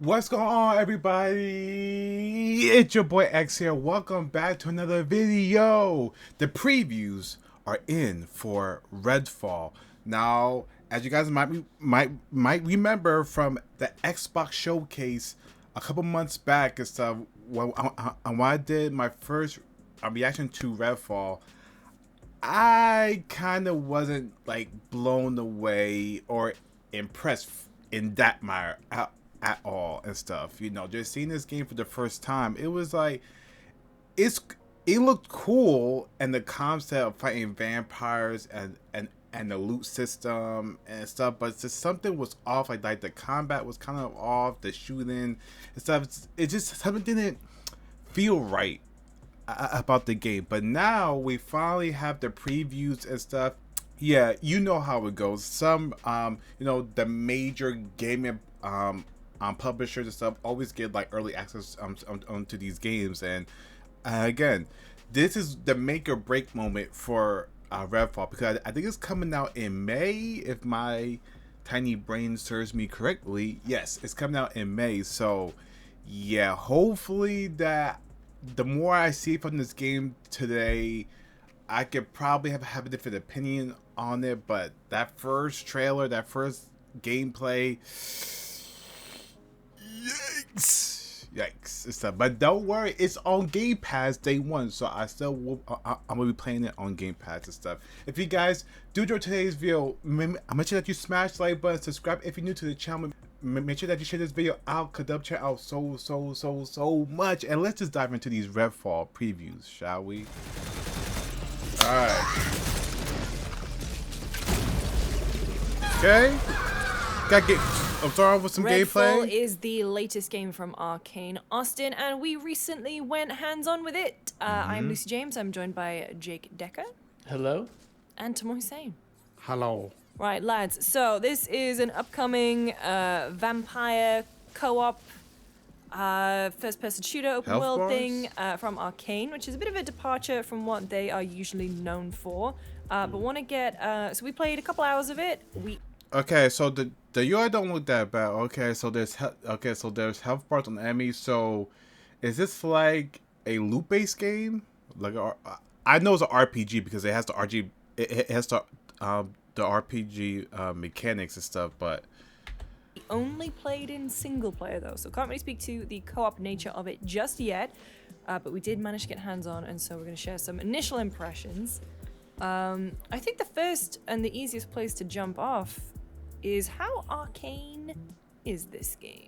What's going on, everybody? It's your boy X here. Welcome back to another video. The previews are in for Redfall. Now, as you guys might remember from the Xbox showcase a couple months back and stuff, when I did my first reaction to Redfall, I kind of wasn't like blown away or impressed in that matter at all and stuff. You know, just seeing this game for the first time, it was like it's it looked cool, and the concept of fighting vampires and the loot system and stuff, but just something was off. Like the combat was kind of off, the shooting and stuff. It just something didn't feel right about the game. But now we finally have the previews and stuff. Yeah, you know how it goes. Some the major gaming publishers and stuff always get like early access onto these games, and again, this is the make or break moment for Redfall, because I think it's coming out in May, if my tiny brain serves me correctly. Yes, it's coming out in May. So yeah, hopefully that the more I see from this game today, I could probably have a different opinion on it. But that first trailer, that first gameplay, yikes and stuff. But don't worry, it's on Game Pass day one, so I still will, I'm gonna be playing it on Game Pass and stuff. If you guys do enjoy today's video, make sure that you smash the like button, subscribe if you're new to the channel. Make sure that you share this video out, cause they'll check out so much. And let's just dive into these Redfall previews, shall we? All right. Okay. Gotta get. I'm starting with some Redfall gameplay. is the latest game from Arcane Austin, and we recently went hands-on with it. I'm Lucy James. I'm joined by Jake Decker. Hello. And Tomo Hussein. Hello. Right, lads. So this is an upcoming vampire co-op first-person shooter open Health world bars? thing from Arcane, which is a bit of a departure from what they are usually known for. But want to get so we played a couple hours of it. Okay, so the UI don't look that bad. Okay, so there's health bars on enemies. So is this like a loot based game? Like I know it's an RPG because it has it has the RPG mechanics and stuff, but We only played in single player though, so can't really speak to the co-op nature of it just yet. But we did manage to get hands on, and so we're going to share some initial impressions. I think the first and the easiest place to jump off is how arcane is this game?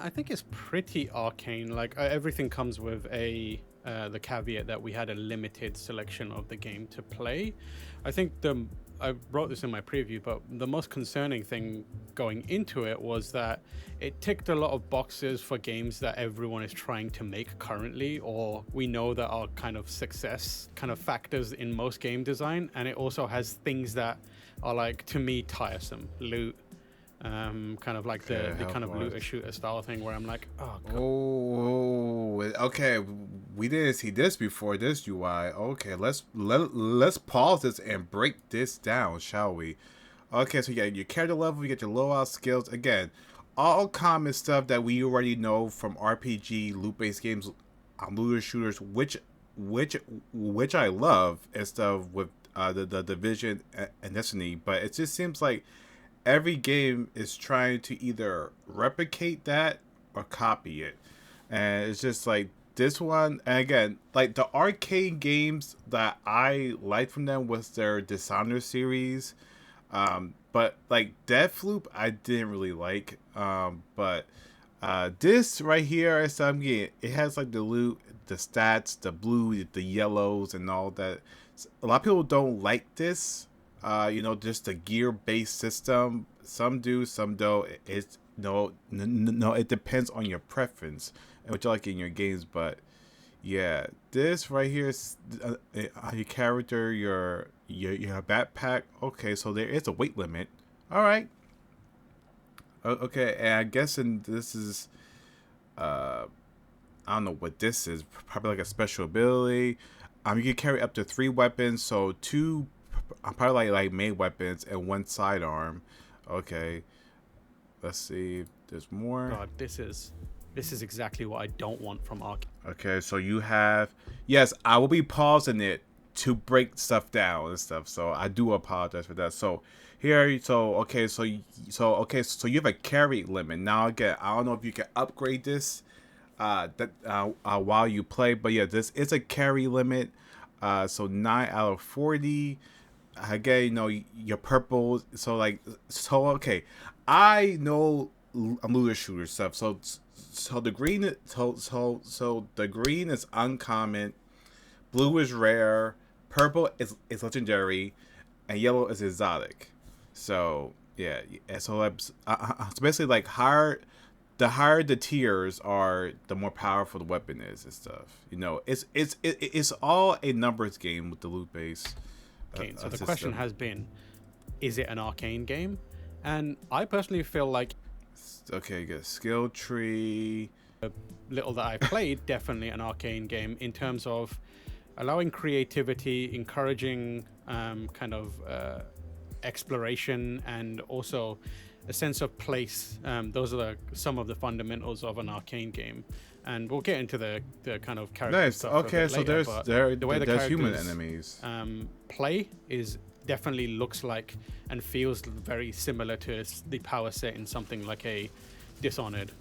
I think it's pretty arcane. Like everything comes with the caveat that we had a limited selection of the game to play. I think I wrote this in my preview, but the most concerning thing going into it was that it ticked a lot of boxes for games that everyone is trying to make currently, or we know that are kind of success kind of factors in most game design. And it also has things that are, like, to me, tiresome. Loot, kind of like the kind of looter shooter style thing where I'm like, oh god. oh, okay, we didn't see this before, this UI. Okay, let's pause this and break this down, shall we? Okay, so you got your character level, you get your loadout skills. Again, all common stuff that we already know from RPG loot-based games, looter shooters, which I love and stuff with the Division and Destiny. But it just seems like every game is trying to either replicate that or copy it, and it's just like this one. And again, like the arcade games that I liked from them was their Dishonored series, but like Deathloop I didn't really like, but this right here is something. It has like the loot, the stats, the blue, the yellows, and all that. A lot of people don't like this. Just a gear-based system. Some do, some don't. It's no. It depends on your preference and what you like in your games. But yeah, this right here is your character, your backpack. Okay, so there is a weight limit. All right. Okay, and I guess this is I don't know what this is. Probably like a special ability. You can carry up to 3 weapons, so 2. Probably like main weapons and 1 sidearm. Okay, let's see. there's more. God, this is exactly what I don't want from Arcane. Okay, so you have, yes, I will be pausing it to break stuff down and stuff. So I do apologize for that. So here, so okay, so you have a carry limit. Now again, I don't know if you can upgrade this while you play, but yeah, this is a carry limit. So 9 out of 40. Again, you know, your purple. So okay, I know I'm looter shooter stuff. So the green, so the green is uncommon, blue is rare, purple is legendary, and yellow is exotic. So yeah, so it's basically like the higher the tiers are, the more powerful the weapon is and stuff. You know, it's all a numbers game with the loot base. So the question has been, is it an Arcane game? And I personally feel like, okay, good skill tree. Little that I played, definitely an Arcane game in terms of allowing creativity, encouraging kind of exploration, and also a sense of place. Those are some of the fundamentals of an Arcane game, and we'll get into the kind of character Nice. stuff. Okay, so later, there's human enemies. Play is definitely looks like and feels very similar to the power set in something like a Dishonored,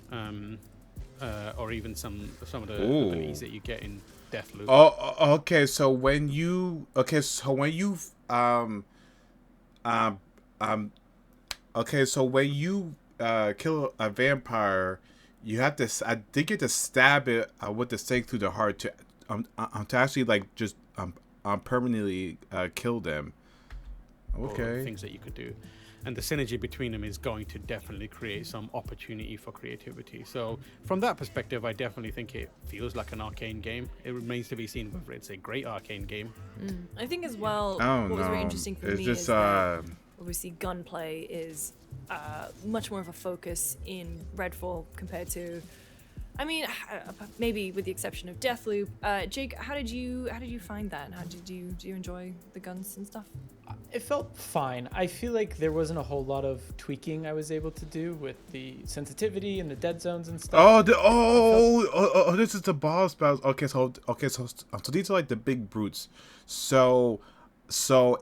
or even some of the abilities that you get in Deathloop. Oh, okay. So when you kill a vampire, you have to. I think you have to stab it with the stake through the heart to actually like just permanently kill them. Okay. Things that you could do, and the synergy between them is going to definitely create some opportunity for creativity. So from that perspective, I definitely think it feels like an Arcane game. It remains to be seen whether it's a great Arcane game. I think as well, Oh, what was no. very interesting for It's me just, is that obviously gunplay is much more of a focus in Redfall compared to, I mean, maybe with the exception of Deathloop. Jake, how did you find that? How did you enjoy the guns and stuff? It felt fine. I feel like there wasn't a whole lot of tweaking I was able to do with the sensitivity and the dead zones and stuff. This is the boss battles. Okay, so these are like the big brutes. So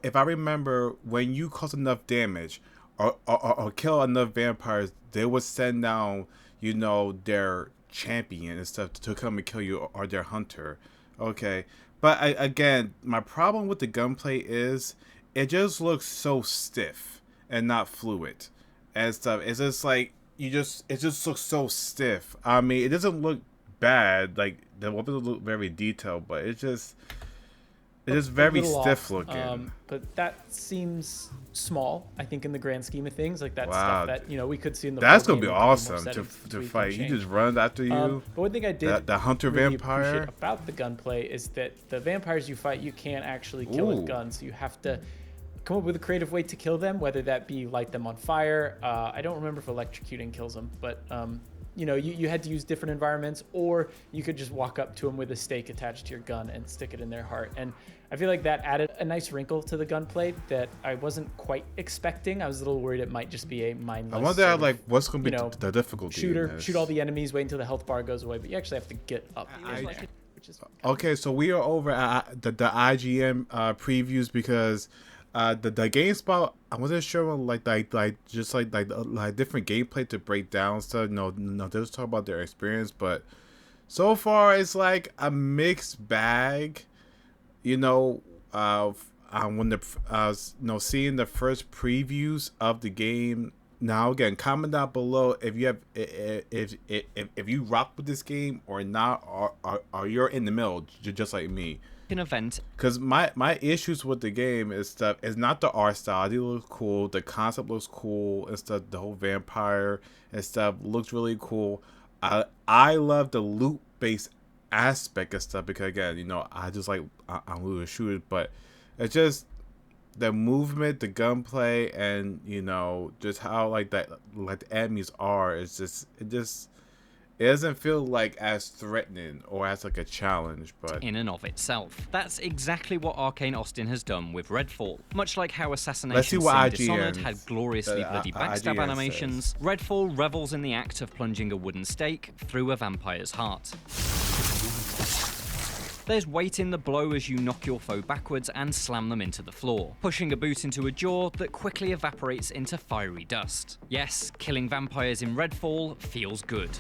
if I remember, when you cause enough damage or kill enough vampires, they would send down, you know, their champion and stuff to come and kill you, or their hunter. Okay, but again, my problem with the gunplay is it just looks so stiff and not fluid and stuff. It's just like it just looks so stiff. I mean, it doesn't look bad, like the weapons look very detailed, but it's just very stiff looking. But that seems small, I think, in the grand scheme of things. Like that Wow. stuff that, you know, we could see in the That's full gonna be game, there could more awesome to settings that we can fight. He change. just runs after you. But one thing I did the hunter really vampire. appreciate about the gunplay is that the vampires you fight, you can't actually kill Ooh. with guns. You have to come up with a creative way to kill them, whether that be light them on fire. I don't remember if electrocuting kills them, but you know, you had to use different environments, or you could just walk up to them with a stake attached to your gun and stick it in their heart. And I feel like that added a nice wrinkle to the gunplay that I wasn't quite expecting. I was a little worried it might just be a mindless I wonder sort of, like what's gonna be you know, the difficulty. in shooter, this. shoot all the enemies, wait until the health bar goes away, but you actually have to get up in there, which is Okay, so we are over at the IGN previews because the GameSpot, I wasn't sure like different gameplay to break down stuff. No, they just talk about their experience, but so far it's like a mixed bag. You know, when seeing the first previews of the game. Now again, comment down below if you have if you rock with this game or not, or you're in the middle just like me. An event. Because my issues with the game is stuff is not the art style. It looks cool, the concept looks cool and stuff. The whole vampire and stuff looks really cool. I love the loot based aspect of stuff because again, you know, I just like I'm looter shooters, but it's just the movement, the gunplay, and you know just how like the enemies are. It's just it doesn't feel like as threatening or as like a challenge, but in and of itself. That's exactly what Arcane Austin has done with Redfall. Much like how Let's see Assassination what Sin Dishonored IGN had gloriously bloody backstab IGN animations, Redfall revels in the act of plunging a wooden stake through a vampire's heart. There's weight in the blow as you knock your foe backwards and slam them into the floor, pushing a boot into a jaw that quickly evaporates into fiery dust. Yes, killing vampires in Redfall feels good.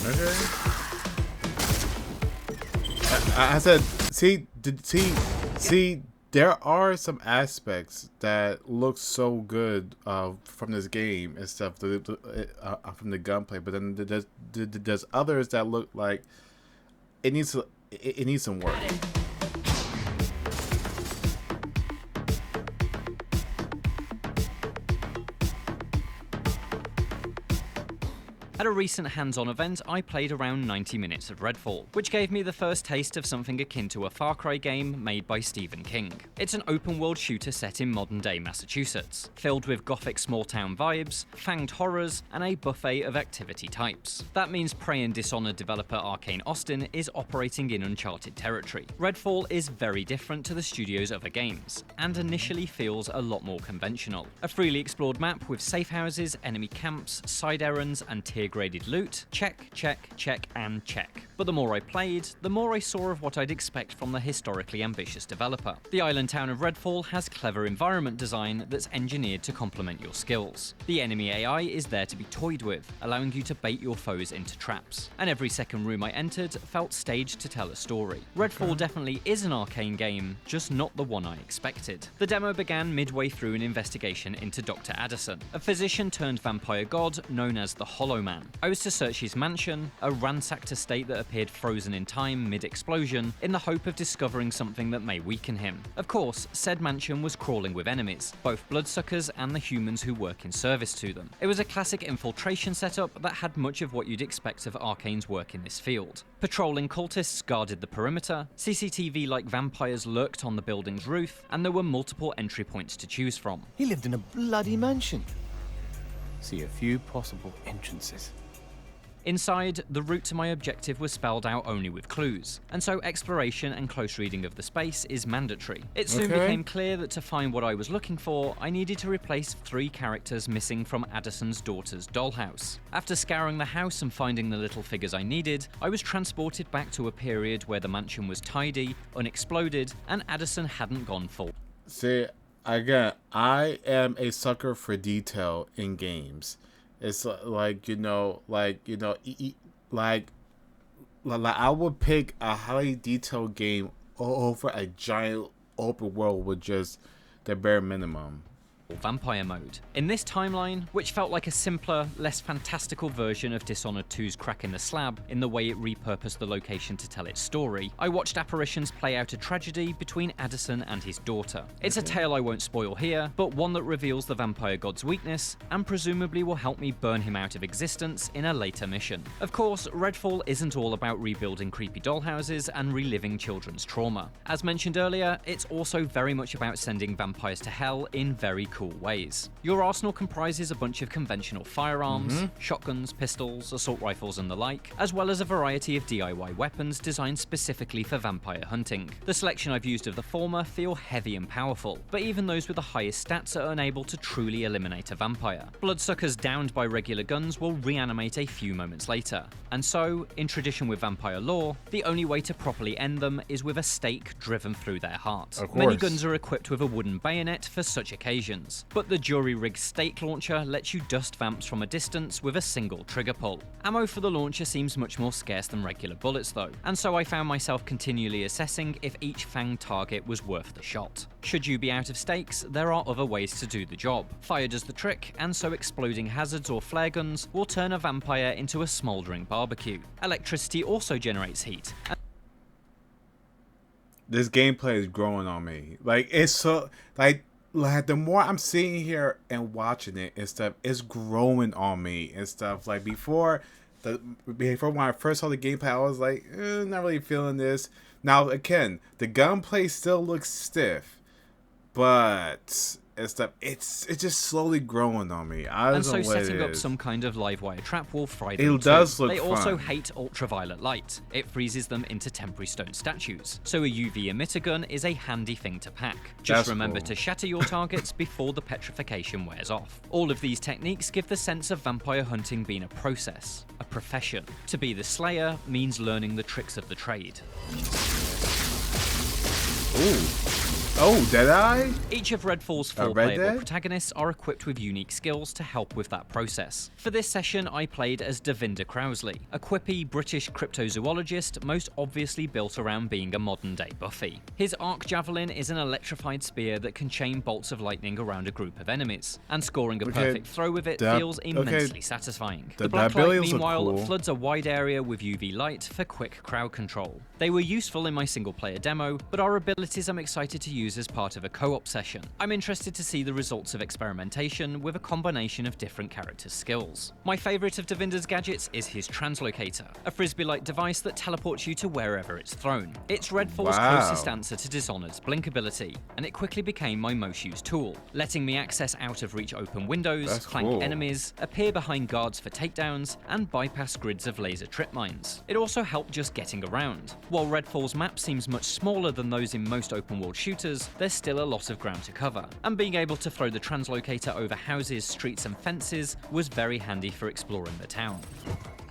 okay. I said, see, there are some aspects that look so good from this game and stuff, from the gunplay, but then there's others that look like it needs some work. At a recent hands-on event, I played around 90 minutes of Redfall, which gave me the first taste of something akin to a Far Cry game made by Stephen King. It's an open-world shooter set in modern-day Massachusetts, filled with gothic small-town vibes, fanged horrors, and a buffet of activity types. That means Prey and Dishonored developer Arcane Austin is operating in uncharted territory. Redfall is very different to the studio's other games, and initially feels a lot more conventional. A freely explored map with safe houses, enemy camps, side errands, and tier-graded loot. Check, check, check, and check. But the more I played, the more I saw of what I'd expect from the historically ambitious developer. The island town of Redfall has clever environment design that's engineered to complement your skills. The enemy AI is there to be toyed with, allowing you to bait your foes into traps. And every second room I entered felt staged to tell a story. Redfall definitely is an Arcane game, just not the one I expected. The demo began midway through an investigation into Dr. Addison, a physician turned vampire god known as the Hollow Man. I was to search his mansion, a ransacked estate that appeared frozen in time mid-explosion, in the hope of discovering something that may weaken him. Of course, said mansion was crawling with enemies, both bloodsuckers and the humans who work in service to them. It was a classic infiltration setup that had much of what you'd expect of Arcane's work in this field. Patrolling cultists guarded the perimeter, CCTV-like vampires lurked on the building's roof, and there were multiple entry points to choose from. He lived in a bloody mansion. See a few possible entrances. Inside, the route to my objective was spelled out only with clues, and so exploration and close reading of the space is mandatory. It soon Okay. became clear that to find what I was looking for, I needed to replace 3 characters missing from Addison's daughter's dollhouse. After scouring the house and finding the little figures I needed, I was transported back to a period where the mansion was tidy, unexploded, and Addison hadn't gone full. See, again, I am a sucker for detail in games. It's like I would pick a highly detailed game over a giant open world with just the bare minimum. Vampire mode. In this timeline, which felt like a simpler, less fantastical version of Dishonored 2's Crack in the Slab in the way it repurposed the location to tell its story, I watched apparitions play out a tragedy between Addison and his daughter. It's a tale I won't spoil here, but one that reveals the vampire god's weakness, and presumably will help me burn him out of existence in a later mission. Of course, Redfall isn't all about rebuilding creepy dollhouses and reliving children's trauma. As mentioned earlier, it's also very much about sending vampires to hell in very cool ways. Your arsenal comprises a bunch of conventional firearms, shotguns, pistols, assault rifles and the like, as well as a variety of DIY weapons designed specifically for vampire hunting. The selection I've used of the former feel heavy and powerful, but even those with the highest stats are unable to truly eliminate a vampire. Bloodsuckers downed by regular guns will reanimate a few moments later, and so, in tradition with vampire lore, the only way to properly end them is with a stake driven through their heart. Of Many course. guns are equipped with a wooden bayonet for such occasions, but the jury-rigged stake launcher lets you dust vamps from a distance with a single trigger pull. Ammo for the launcher seems much more scarce than regular bullets though, and so I found myself continually assessing if each fanged target was worth the shot. Should you be out of stakes, there are other ways to do the job. Fire does the trick, and so exploding hazards or flare guns will turn a vampire into a smouldering barbecue. Electricity also generates heat, This gameplay is growing on me. Like, it's so like the more I'm sitting here and watching it and stuff, it's growing on me and stuff. Like before when I first saw the gameplay, I was like, not really feeling this. Now again, the gunplay still looks stiff, but and stuff. It's just slowly growing on me. I don't And know so what setting it up is. some kind of live wire trap will fry them It does too. look They also fun. hate ultraviolet light. It freezes them into temporary stone statues. So a UV emitter gun is a handy thing to pack. Just That's remember cool. to shatter your targets before the petrification wears off. All of these techniques give the sense of vampire hunting being a process, a profession. To be the slayer means learning the tricks of the trade. Ooh. Oh, Deadeye? Each of Redfall's 4 Red playable Dead? protagonists are equipped with unique skills to help with that process. For this session, I played as Devinder Crowsley, a quippy British cryptozoologist most obviously built around being a modern-day Buffy. His arc javelin is an electrified spear that can chain bolts of lightning around a group of enemies, and scoring a Okay, perfect throw with it that- feels okay, immensely satisfying. the The black light, abilities look meanwhile, cool. floods a wide area with UV light for quick crowd control. They were useful in my single-player demo, but are abilities I'm excited to use as part of a co-op session. I'm interested to see the results of experimentation with a combination of different characters' skills. My favourite of Devinder's gadgets is his translocator, a frisbee-like device that teleports you to wherever it's thrown. It's Redfall's Wow. closest answer to Dishonored's blink ability, and it quickly became my most used tool, letting me access out-of-reach open windows, That's flank cool. enemies, appear behind guards for takedowns, and bypass grids of laser trip mines. It also helped just getting around. While Redfall's map seems much smaller than those in most open-world shooters, there's still a lot of ground to cover, and being able to throw the translocator over houses, streets, and fences was very handy for exploring the town.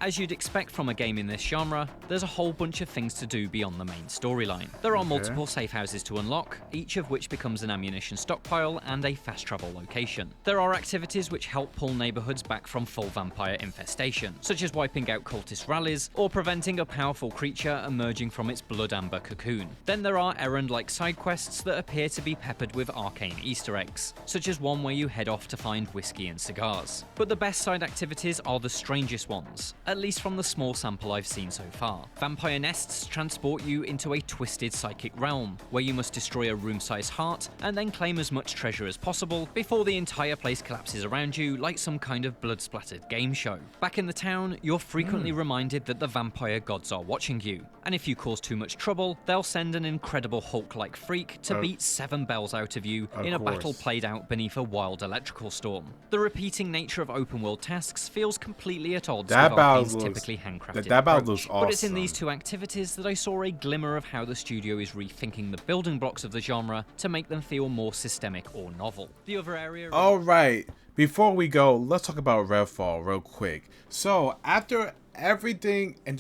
As you'd expect from a game in this genre, there's a whole bunch of things to do beyond the main storyline. There are multiple safe houses to unlock, each of which becomes an ammunition stockpile and a fast travel location. There are activities which help pull neighborhoods back from full vampire infestation, such as wiping out cultist rallies or preventing a powerful creature emerging from its blood amber cocoon. Then there are errand-like side quests that appear to be peppered with arcane Easter eggs, such as one where you head off to find whiskey and cigars. But the best side activities are the strangest ones, at least from the small sample I've seen so far. Vampire nests transport you into a twisted psychic realm, where you must destroy a room-sized heart and then claim as much treasure as possible before the entire place collapses around you like some kind of blood-splattered game show. Back in the town, you're frequently reminded that the vampire gods are watching you, and if you cause too much trouble, they'll send an incredible Hulk-like freak to beat 7 bells out of you in a battle course. played out beneath a wild electrical storm. The repeating nature of open-world tasks feels completely at odds That with battle Arcane's looks- typically handcrafted that battle approach. looks But it's in these awesome. two activities that I saw a glimmer of how the studio is rethinking the building blocks of the genre to make them feel more systemic or novel. The other area... All right. Before we go, let's talk about Redfall real quick. So after everything and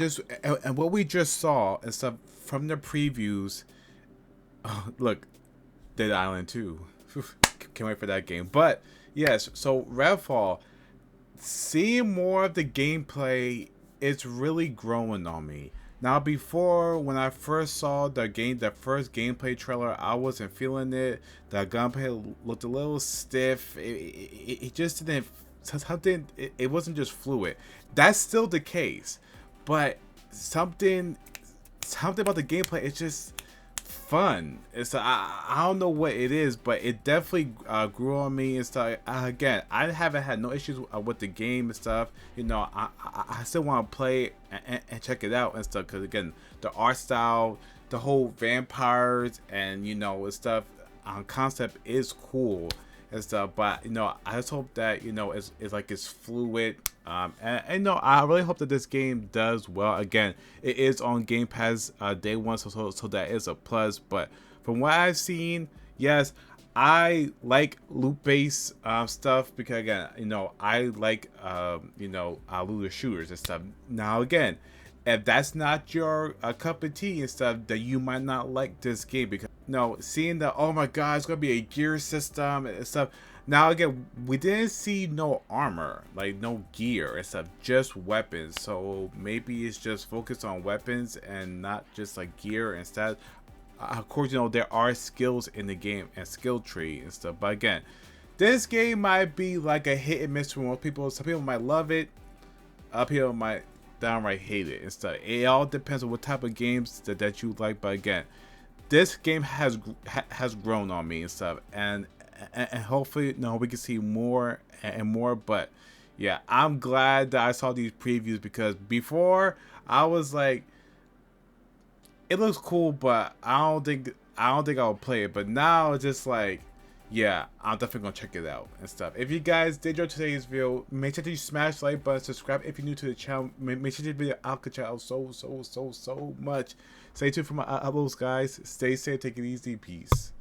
what we just saw and stuff from the previews, look, Dead Island 2. Can't wait for that game. But yes, so Redfall, seeing more of the gameplay, it's really growing on me. Now, before, when I first saw the first gameplay trailer, I wasn't feeling it. The gunplay looked a little stiff. It just didn't, something, it wasn't just fluid. That's still the case. But something about the gameplay, it's just fun. It's I don't know what it is, but it definitely grew on me and stuff. Again, I haven't had no issues with the game and stuff. You know, I still want to play and check it out and stuff, because again, the art style, the whole vampires and and stuff concept is cool and stuff. But I just hope that it's fluid. And I really hope that this game does well. Again, it is on Game Pass day one, so that is a plus. But from what I've seen, yes, I like loot-based stuff, because again, I like looter shooters and stuff. Now again, if that's not your cup of tea and stuff, then you might not like this game, because seeing that, oh my god, it's gonna be a gear system and stuff. Now again, we didn't see no armor, like no gear and stuff, just weapons. So maybe it's just focused on weapons and not just like gear instead. Of course, there are skills in the game and skill tree and stuff. But again, this game might be like a hit and miss for most people. Some people might love it. Other people might downright hate it and stuff. It all depends on what type of games that you like. But again, this game has grown on me and stuff, and hopefully we can see more and more. But yeah, I'm glad that I saw these previews, because before I was like, it looks cool, but I don't think I'll play it. But now it's just like, yeah, I'm definitely gonna check it out and stuff. If you guys did enjoy today's video, make sure to smash the like button, subscribe if you're new to the channel. Make sure to video out the channel so much. Stay tuned for my uploads, guys. Stay safe, take it easy, peace.